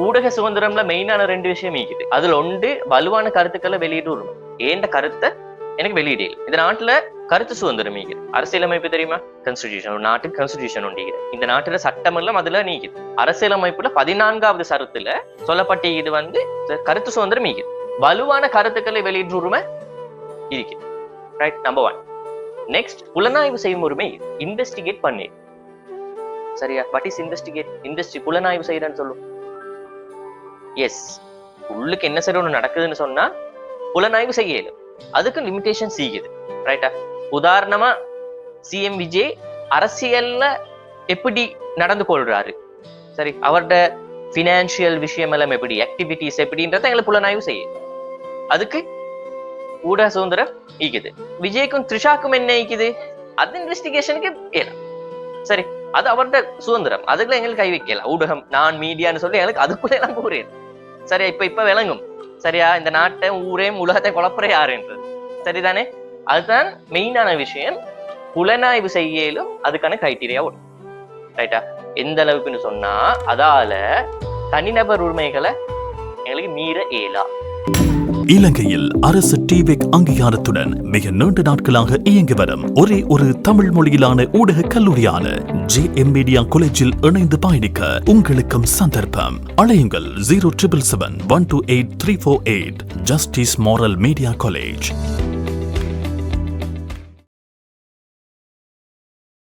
ஊடக சுதந்திரம்ல மெயினான 2 விஷயம் இருக்குது. அதுல ஒன்று வலுவான கருத்துக்களை வெளியிட்டு உரிமை. ஏண்ட கருத்தை எனக்கு வெளியிடல. இந்த நாட்டுல கருத்து சுதந்திரம் நீக்குது. அரசியலமைப்பு தெரியுமா? கான்ஸ்டிடியூஷன். ஒரு நாட்டுக்கு கான்ஸ்டிடியூஷன் உண்டு. இந்த நாட்டுல சட்டம் எல்லாம் அதுல நீக்குது. அரசியலமைப்புல 14வது சரத்துல சொல்லப்பட்ட இது கருத்து சுதந்திரம் நீக்குது. வலுவான கருத்துக்களை வெளியிட்டு உரிமை இருக்குது. Right, number 1. நெக்ஸ்ட், புலனாய்வு செய்யும் உரிமை. இன்வெஸ்டிகேட் பண்ணி. சரியா? What is investigate? புலனாய்வு செய்யறேன்னு சொல்லும். எஸ், உள்ளுக்கு என்ன சரி ஒண்ணு நடக்குதுன்னு சொன்னா புலனாய்வு செய்யல. அதுக்கு லிமிடேஷன் சீக்குது. ரைட்டா? உதாரணமா சிஎம் விஜய் அரசியல்ல எப்படி நடந்து கொள்றாரு, சரி, அவரோட பினான்சியல் விஷயம் எல்லாம் எப்படி, ஆக்டிவிட்டிஸ் எப்படின்றத எங்களை புலனாய்வு செய்யுது. அதுக்கு ஊடக சுதந்திரம் ஈக்குது. விஜய்க்கும் த்ரிஷாக்கும் என்ன ஈக்குது? அது இன்வெஸ்டிகேஷனுக்கு ஏலாம். சரி, அது அவரோட சுதந்திரம். அதுக்குள்ள எங்களுக்கு கை வைக்கலாம். ஊடகம், நான் மீடியான்னு சொல்லி எங்களுக்கு அதுக்குள்ள எல்லாம் கூறேன். சரியா? இப்ப விளங்கும். சரியா? இந்த நாட்டை ஊரையும் உலகத்தை குழப்பற யாருன்றது. சரிதானே? அதுதான் மெயினான விஷயம். புலனாய்வு செய்யலும் அதுக்கான கிரைட்டீரியா வரும். ரைட்டா? எந்த அளவுக்குன்னு சொன்னா அதால தனிநபர் உரிமைகளை எங்களுக்கு மீற இயலா. இலங்கையில் அரசு டிபெக் அங்கீகாரத்துடன் மிக நீண்ட நாட்களாக இயங்கி வரும் ஒரே ஒரு தமிழ் மொழியிலான ஊடக கல்லூரியான JM மீடியா காலேஜில் இணைந்து பயணிக்க உங்களுக்கும் சந்தர்ப்பம். அழையுங்கள் 0777128 348. Justice moral media college.